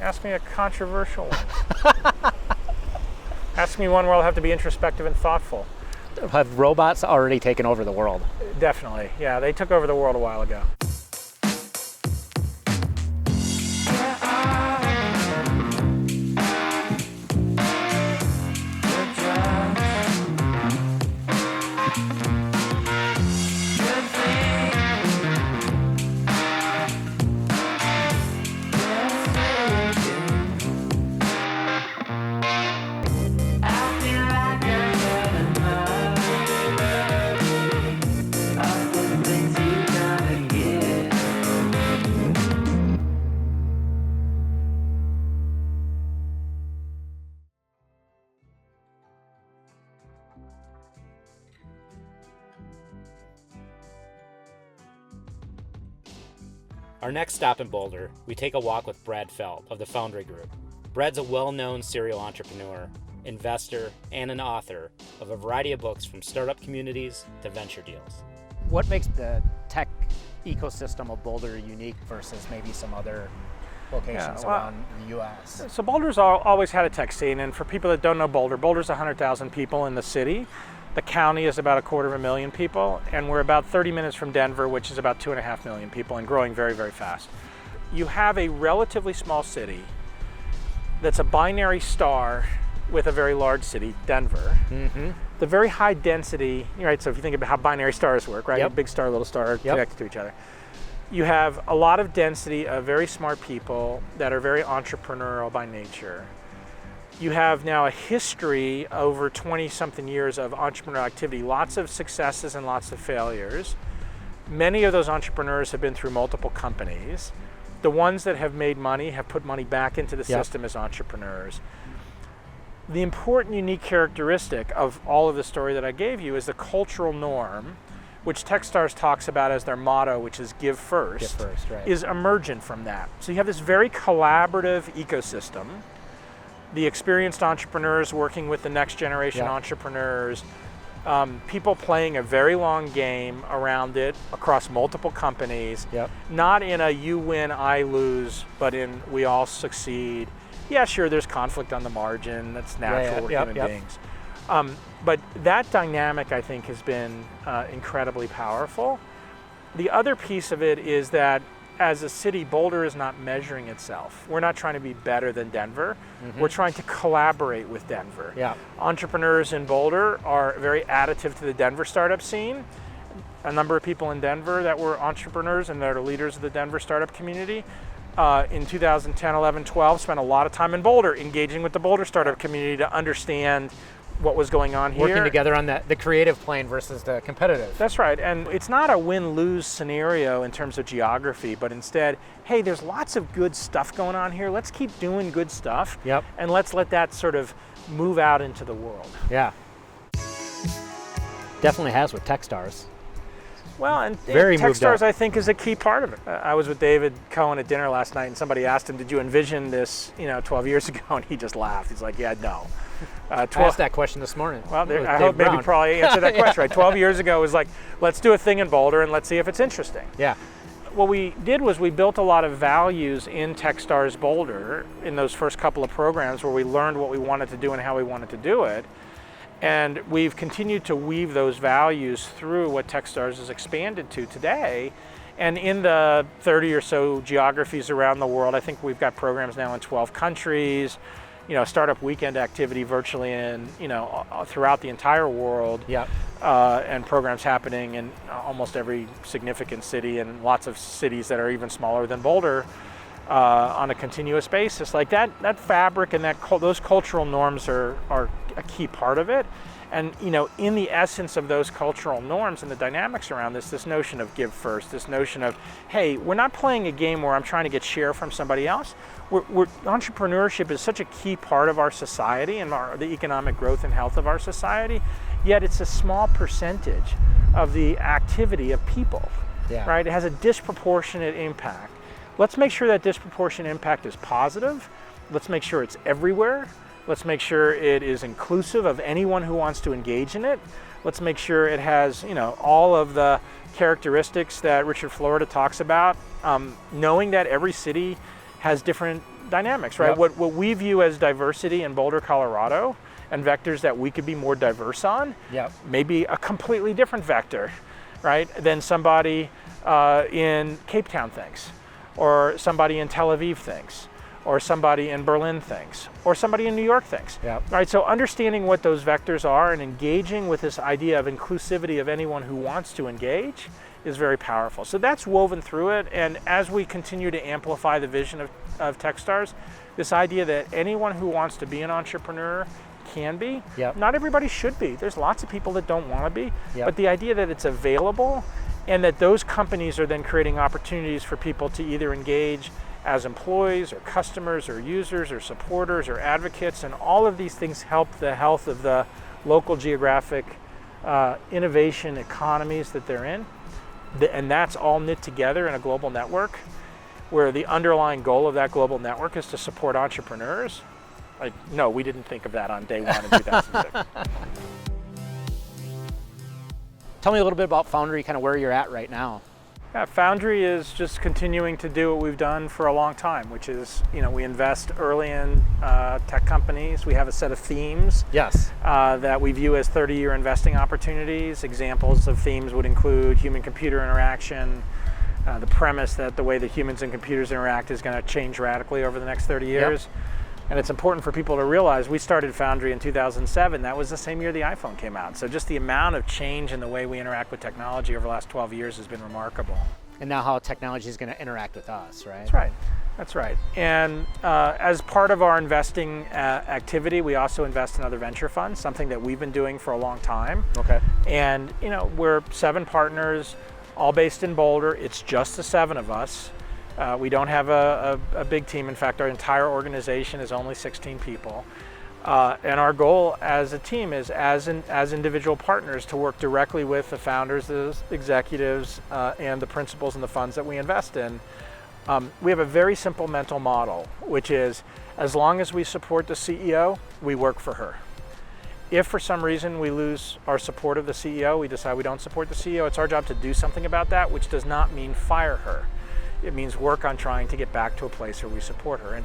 Ask me a controversial one. Ask me one where I'll have to be introspective and thoughtful. Have robots already taken over the world? Definitely. Yeah, they took over the world a while ago. Our next stop in Boulder, we take a walk with Brad Feld of the Foundry Group. Brad's a well-known serial entrepreneur, investor, and an author of a variety of books from startup communities to venture deals. What makes the tech ecosystem of Boulder unique versus maybe some other locations around the U.S.? So Boulder's always had a tech scene, and for people that don't know Boulder, Boulder's 100,000 people in the city. The county is about 250,000 people, and we're about 30 minutes from Denver, which is about 2.5 million people and growing very, very fast. You have a relatively small city that's a binary star with a very large city, Denver. Mm-hmm. The very high density, right? So if you think about how binary stars work, right? Yep. A big star, little star connected to each other. You have a lot of density of very smart people that are very entrepreneurial by nature. You have now a history over 20-something years of entrepreneurial activity, lots of successes and lots of failures. Many of those entrepreneurs have been through multiple companies. The ones that have made money have put money back into the system as entrepreneurs. The important unique characteristic of all of the story that I gave you is the cultural norm, which Techstars talks about as their motto, which is give first, right. is emergent from that. So you have this very collaborative ecosystem. The experienced entrepreneurs working with the next generation entrepreneurs, people playing a very long game around it across multiple companies, not in a you win, I lose, but in we all succeed. Yeah, sure, there's conflict on the margin, that's natural, we're human beings. But that dynamic, I think, has been incredibly powerful. The other piece of it is that as a city, Boulder is not measuring itself. We're not trying to be better than Denver. Mm-hmm. We're trying to collaborate with Denver. Yeah. Entrepreneurs in Boulder are very additive to the Denver startup scene. A number of people in Denver that were entrepreneurs and that are leaders of the Denver startup community in 2010, 11, 12 spent a lot of time in Boulder engaging with the Boulder startup community to understand what was going on here. Working together on the creative plane versus the competitive. That's right, and it's not a win-lose scenario in terms of geography, but instead, hey, there's lots of good stuff going on here. Let's keep doing good stuff, and let's let that sort of move out into the world. Yeah. Definitely has with Techstars. Well, and Very Techstars, I think, is a key part of it. I was with David Cohen at dinner last night, and somebody asked him, did you envision this 12 years ago? And he just laughed. He's like, yeah, no. I asked that question this morning. Well, I hope maybe probably answer that question, right? 12 years ago, it was like, let's do a thing in Boulder and let's see if it's interesting. Yeah. What we did was we built a lot of values in Techstars Boulder in those first couple of programs where we learned what we wanted to do and how we wanted to do it. And we've continued to weave those values through what Techstars has expanded to today. And in the 30 or so geographies around the world, I think we've got programs now in 12 countries, startup weekend activity virtually in, throughout the entire world. And programs happening in almost every significant city and lots of cities that are even smaller than Boulder on a continuous basis. Like that fabric and those cultural norms are a key part of it. And in the essence of those cultural norms and the dynamics around this notion of give first, this notion of, hey, we're not playing a game where I'm trying to get share from somebody else. Entrepreneurship is such a key part of our society and the economic growth and health of our society, yet it's a small percentage of the activity of people, right? It has a disproportionate impact. Let's make sure that disproportionate impact is positive. Let's make sure it's everywhere. Let's make sure it is inclusive of anyone who wants to engage in it. Let's make sure it has, all of the characteristics that Richard Florida talks about. Knowing that every city has different dynamics, right? Yep. What we view as diversity in Boulder, Colorado, and vectors that we could be more diverse on, Yep. maybe a completely different vector, right, than somebody in Cape Town thinks, or somebody in Tel Aviv thinks, or somebody in Berlin thinks, or somebody in New York thinks. Yep. Right, so understanding what those vectors are and engaging with this idea of inclusivity of anyone who wants to engage is very powerful. So that's woven through it, and as we continue to amplify the vision of Techstars, this idea that anyone who wants to be an entrepreneur can be. Yep. Not everybody should be. There's lots of people that don't want to be, Yep. but the idea that it's available and that those companies are then creating opportunities for people to either engage as employees or customers or users or supporters or advocates, and all of these things help the health of the local geographic innovation economies that they're in. And that's all knit together in a global network where the underlying goal of that global network is to support entrepreneurs. Like, no, we didn't think of that on day one in 2006. Tell me a little bit about Foundry, kind of where you're at right now. Yeah, Foundry is just continuing to do what we've done for a long time, which is, we invest early in tech companies. We have a set of themes Yes. that we view as 30-year investing opportunities. Examples of themes would include human-computer interaction, the premise that the way that humans and computers interact is going to change radically over the next 30 years. Yep. And it's important for people to realize we started Foundry in 2007. That was the same year the iPhone came out. So just the amount of change in the way we interact with technology over the last 12 years has been remarkable. And now how technology is going to interact with us, right? That's right. That's right. And as part of our investing activity, we also invest in other venture funds, something that we've been doing for a long time. Okay. And we're 7 partners, all based in Boulder. It's just the 7 of us. We don't have a big team. In fact, our entire organization is only 16 people. And our goal as a team is, as individual partners, to work directly with the founders, the executives, and the principals and the funds that we invest in. We have a very simple mental model, which is, as long as we support the CEO, we work for her. If for some reason we lose our support of the CEO, we decide we don't support the CEO, it's our job to do something about that, which does not mean fire her. It means work on trying to get back to a place where we support her. And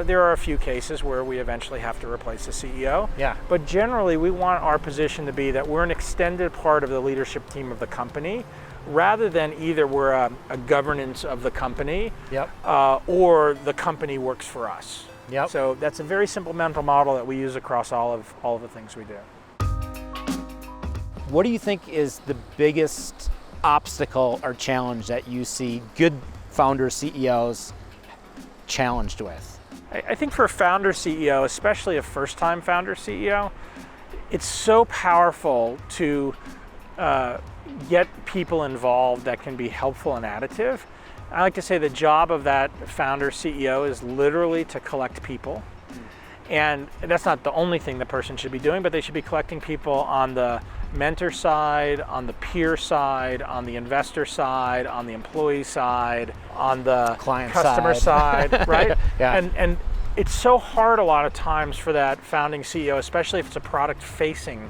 there are a few cases where we eventually have to replace the CEO. Yeah. But generally, we want our position to be that we're an extended part of the leadership team of the company, rather than either we're a governance of the company, Yep. Or the company works for us. Yep. So that's a very simple mental model that we use across all of the things we do. What do you think is the biggest obstacle or challenge that you see good founder CEOs challenged with? I think for a founder CEO, especially a first-time founder CEO, it's so powerful to get people involved that can be helpful and additive. I like to say the job of that founder CEO is literally to collect people. And that's not the only thing the person should be doing, but they should be collecting people on the mentor side, on the peer side, on the investor side, on the employee side, on the client customer side, right? Yeah. And it's so hard a lot of times for that founding CEO, especially if it's a product-facing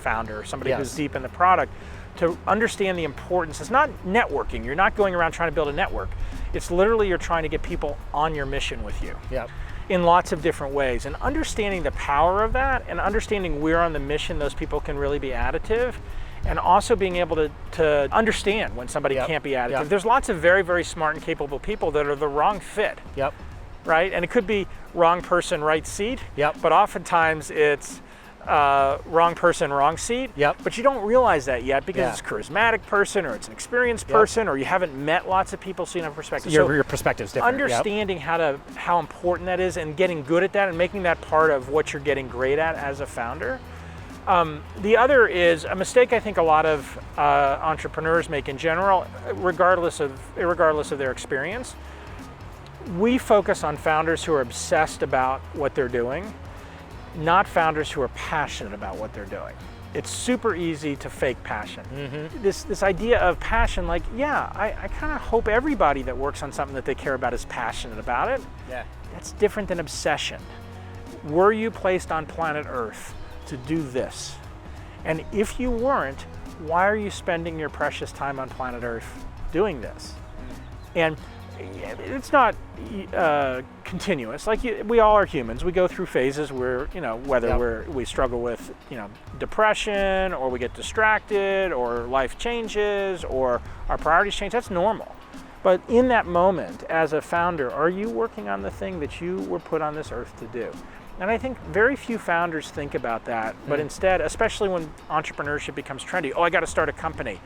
founder, somebody Yes. who's deep in the product, to understand the importance. It's not networking. You're not going around trying to build a network. It's literally you're trying to get people on your mission with you. Yep. In lots of different ways, and understanding the power of that, and understanding we're on the mission, those people can really be additive, and also being able to understand when somebody Yep. can't be additive. Yep. There's lots of very, very smart and capable people that are the wrong fit, Yep. right? And it could be wrong person, right seat, Yep. but oftentimes it's wrong person, wrong seat. Yep. But you don't realize that yet because Yeah. it's a charismatic person, or it's an experienced Yep. person, or you haven't met lots of people, so you don't have perspective. Your perspective's different. Yep. Understanding how important that is, and getting good at that, and making that part of what you're getting great at as a founder. The other is a mistake I think a lot of entrepreneurs make in general, regardless of their experience. We focus on founders who are obsessed about what they're doing, not founders who are passionate about what they're doing. It's super easy to fake passion. Mm-hmm. This idea of passion, like, yeah, I kind of hope everybody that works on something that they care about is passionate about it. Yeah. That's different than obsession. Were you placed on planet Earth to do this? And if you weren't, why are you spending your precious time on planet Earth doing this? And it's not continuous. Like we all are humans. We go through phases where, whether Yep. we struggle with, depression, or we get distracted, or life changes, or our priorities change. That's normal. But in that moment, as a founder, are you working on the thing that you were put on this earth to do? And I think very few founders think about that, but instead, especially when entrepreneurship becomes trendy, I got to start a company.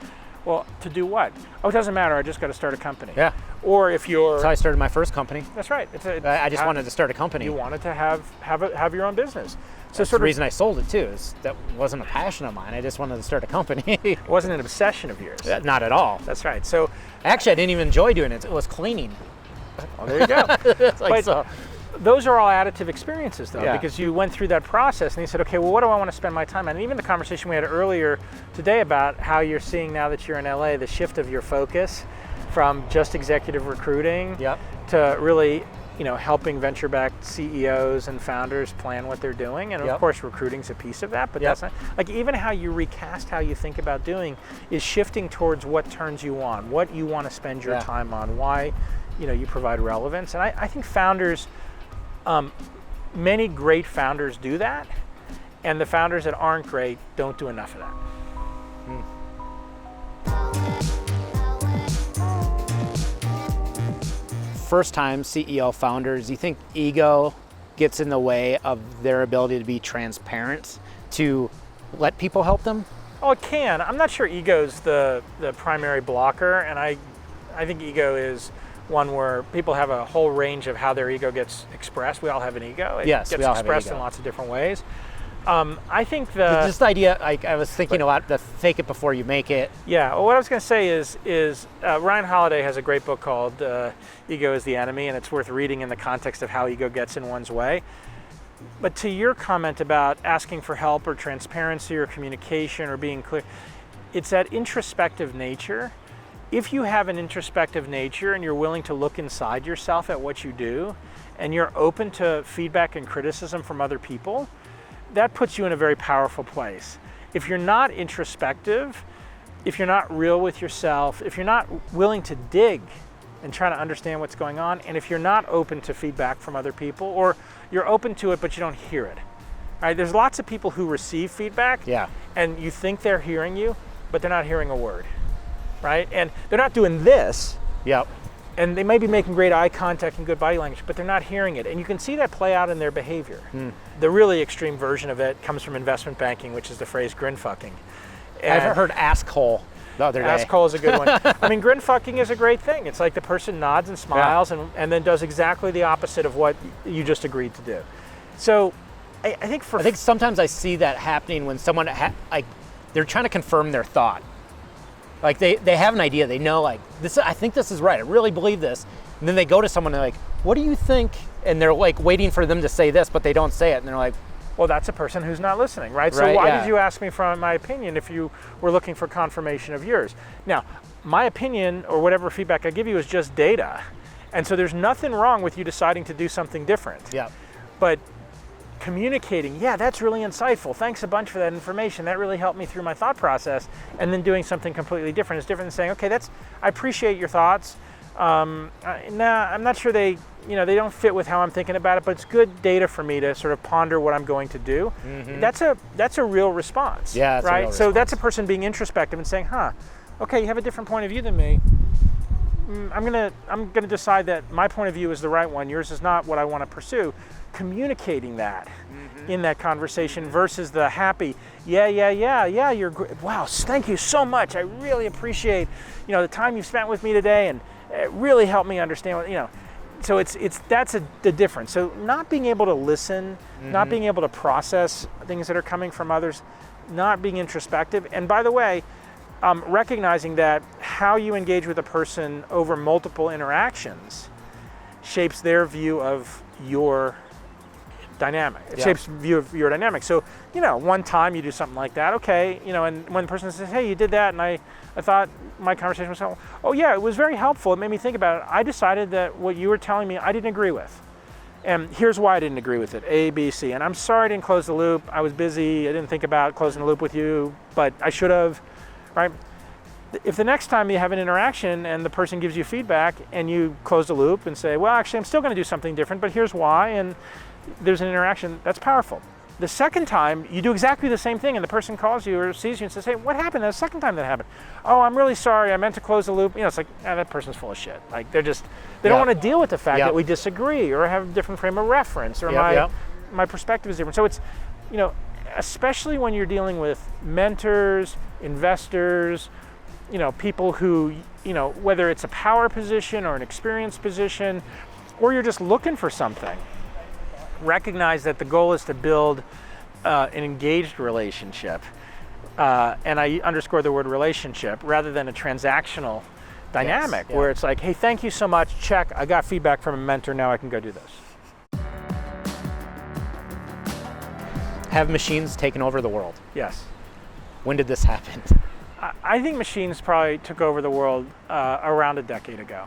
Well, to do what? Oh, it doesn't matter, I just got to start a company. Yeah. Or if you're... That's how I started my first company. That's right. I just wanted to start a company. You wanted to have your own business. So That's the reason I sold it too, is that wasn't a passion of mine. I just wanted to start a company. It wasn't an obsession of yours. Not at all. That's right. So Actually, I didn't even enjoy doing it. It was cleaning. well, there you go. It's like, But so, those are all additive experiences, though, Yeah. because you went through that process and you said, okay, well, what do I want to spend my time on? And even the conversation we had earlier today about how you're seeing, now that you're in LA, the shift of your focus from just executive recruiting Yep. to really, helping venture-backed CEOs and founders plan what they're doing. And of Yep. course, recruiting's a piece of that, but Yep. that's not, like, even how you recast how you think about doing is shifting towards what turns you on, what you want to spend your Yeah. time on, why, you provide relevance. And I think founders, many great founders do that, and the founders that aren't great don't do enough of that. First-time CEO founders, you think ego gets in the way of their ability to be transparent, to let people help them? Oh, it can. I'm not sure ego's the primary blocker, and I think ego is one where people have a whole range of how their ego gets expressed. We all have an ego. It Yes, gets we all have an expressed ego. in lots of different ways. I think Just the idea, I was thinking a lot, the fake it before you make it. Yeah, well, what I was going to say is Ryan Holiday has a great book called Ego is the Enemy, and it's worth reading in the context of how ego gets in one's way. But to your comment about asking for help or transparency or communication or being clear, it's that introspective nature. If you have an introspective nature and you're willing to look inside yourself at what you do, and you're open to feedback and criticism from other people, that puts you in a very powerful place. If you're not introspective, if you're not real with yourself, if you're not willing to dig and try to understand what's going on, and if you're not open to feedback from other people, or you're open to it but you don't hear it, right? There's lots of people who receive feedback, Yeah. and you think they're hearing you, but they're not hearing a word, right? And they're not doing this, Yep. and they may be making great eye contact and good body language, but they're not hearing it. And you can see that play out in their behavior. The really extreme version of it comes from investment banking, which is the phrase grin fucking. I've heard asshole the other day. Asshole is a good one. I mean, grin fucking is a great thing. It's like the person nods and smiles and then does exactly the opposite of what you just agreed to do. So I think sometimes I see that happening when someone, they're trying to confirm their thought. Like they have an idea, they know, like, this. I think this is right, I really believe this. And then they go to someone and they're like, what do you think? And they're like waiting for them to say this, but they don't say it. And they're like, well, that's a person who's not listening, right? So Right, why yeah. did you ask me for my opinion if you were looking for confirmation of yours? Now, my opinion or whatever feedback I give you is just data. And so there's nothing wrong with you deciding to do something different. yeah, But communicating, yeah, that's really insightful. Thanks a bunch for that information. That really helped me through my thought process. And then doing something completely different is different than saying, okay, I appreciate your thoughts. I'm not sure they don't fit with how I'm thinking about it, but it's good data for me to sort of ponder what I'm going to do. Mm-hmm. That's a real response. Yeah, that's a right. real So that's a response. person being introspective and saying, okay, you have a different point of view than me. I'm gonna decide that my point of view is the right one. Yours is not what I want to pursue. Communicating that in that conversation versus the happy, yeah, you're great. Wow, thank you so much. I really appreciate the time you've spent with me today, and it really helped me understand what. So that's the difference. So not being able to listen, not being able to process things that are coming from others, not being introspective, and by the way, recognizing that how you engage with a person over multiple interactions shapes their view of your dynamic. It Yeah. shapes view of your dynamic. So, one time you do something like that, okay, and when the person says, hey, you did that, and I thought my conversation was, oh yeah, it was very helpful. It made me think about it. I decided that what you were telling me, I didn't agree with. And here's why I didn't agree with it, A, B, C. And I'm sorry I didn't close the loop. I was busy. I didn't think about closing the loop with you, but I should have, right? if the next time you have an interaction and the person gives you feedback and you close the loop and say, well, actually, I'm still going to do something different, but here's why, and there's an interaction, that's powerful. The second time, you do exactly the same thing and the person calls you or sees you and says, hey, what happened the second time that happened? Oh, I'm really sorry, I meant to close the loop. You know, it's like, that person's full of shit. Like, they don't want to deal with the fact that we disagree or have a different frame of reference or my perspective is different. So it's, you know, especially when you're dealing with mentors, investors, you know, people who, you know, whether it's a power position or an experience position, or you're just looking for something, recognize that the goal is to build an engaged relationship. And I underscore the word relationship rather than a transactional dynamic where it's like, hey, thank you so much, check, I got feedback from a mentor, now I can go do this. Have machines taken over the world? Yes. When did this happen? I think machines probably took over the world around a decade ago.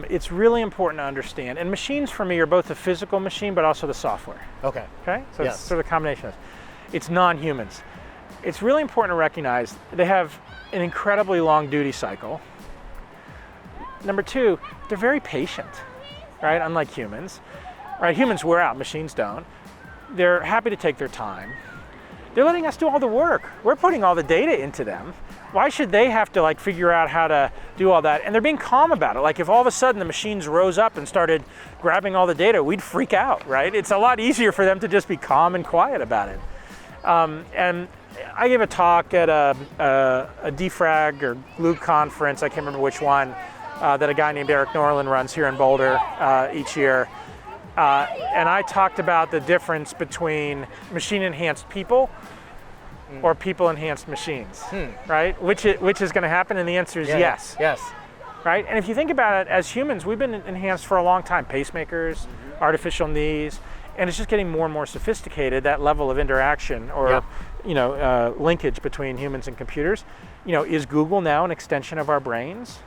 It's really important to understand, and machines for me are both the physical machine but also the software. Okay? So it's sort of a combination of this. It's non-humans. It's really important to recognize they have an incredibly long duty cycle. Number two, they're very patient, right? Unlike humans. Right? Humans wear out, machines don't. They're happy to take their time. They're letting us do all the work. We're putting all the data into them. Why should they have to like figure out how to do all that? And they're being calm about it. Like if all of a sudden the machines rose up and started grabbing all the data, we'd freak out, right? It's a lot easier for them to just be calm and quiet about it. And I gave a talk at a defrag or glue conference, I can't remember which one, that a guy named Eric Norland runs here in Boulder each year. And I talked about the difference between machine-enhanced people or people-enhanced machines, right? Which is going to happen, and the answer is yes. Yes. Right? And if you think about it, as humans, we've been enhanced for a long time. Pacemakers, artificial knees, and it's just getting more and more sophisticated, that level of interaction or linkage between humans and computers. You know, is Google now an extension of our brains?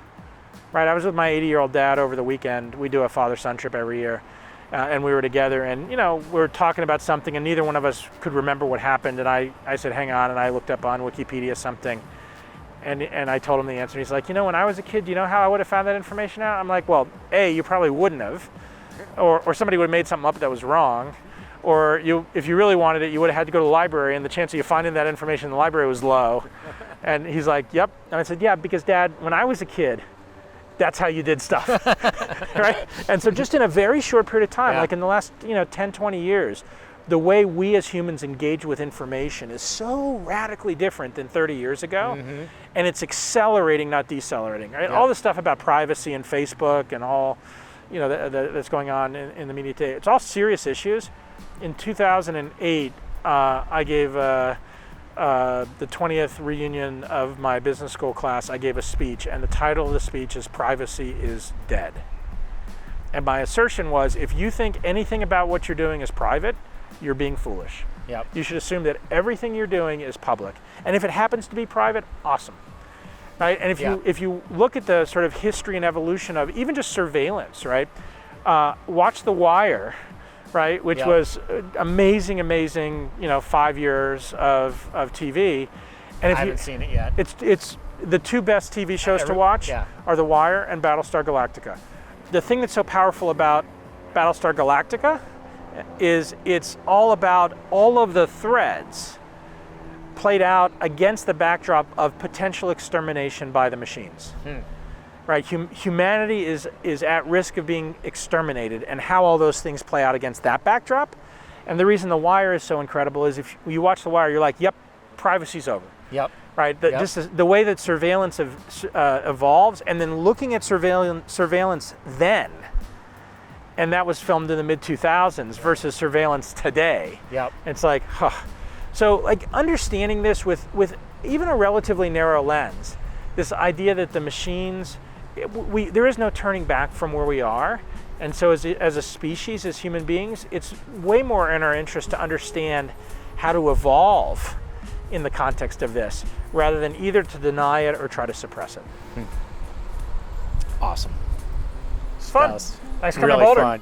Right? I was with my 80-year-old dad over the weekend. We do a father-son trip every year. And we were together and, you know, we were talking about something and neither one of us could remember what happened. And I said, hang on. And I looked up on Wikipedia something and I told him the answer. He's like, you know, when I was a kid, you know how I would have found that information out? I'm like, well, A, you probably wouldn't have. Or somebody would have made something up that was wrong. Or if you really wanted it, you would have had to go to the library and the chance of you finding that information in the library was low. And he's like, yep. And I said, yeah, because Dad, when I was a kid, that's how you did stuff, right? And so just in a very short period of time, like in the last 10, 20 years, the way we as humans engage with information is so radically different than 30 years ago. And it's accelerating, not decelerating. Right? All the stuff about privacy and Facebook and all that's going on in the media today, it's all serious issues. In 2008, I gave the 20th reunion of my business school class, I gave a speech, and the title of the speech is Privacy is Dead. And my assertion was, if you think anything about what you're doing is private, you're being foolish. You should assume that everything you're doing is public. And if it happens to be private, awesome. Right? And if you look at the sort of history and evolution of even just surveillance, right? Watch The Wire, right, which was amazing, 5 years of TV. And I haven't seen it yet. It's the two best TV shows to watch are The Wire and Battlestar Galactica. The thing that's so powerful about Battlestar Galactica is it's all about all of the threads played out against the backdrop of potential extermination by the machines. Right, humanity is at risk of being exterminated, and how all those things play out against that backdrop. And the reason The Wire is so incredible is if you watch The Wire, you're like, yep, privacy's over. Right, just the way that surveillance evolves, and then looking at surveillance then, and that was filmed in the mid-2000s versus surveillance today. It's like, So like understanding this with even a relatively narrow lens, this idea that the machines, there is no turning back from where we are. And so as a species, as human beings, it's way more in our interest to understand how to evolve in the context of this, rather than either to deny it or try to suppress it. Awesome. It's fun. Nice coming to Boulder. Fun.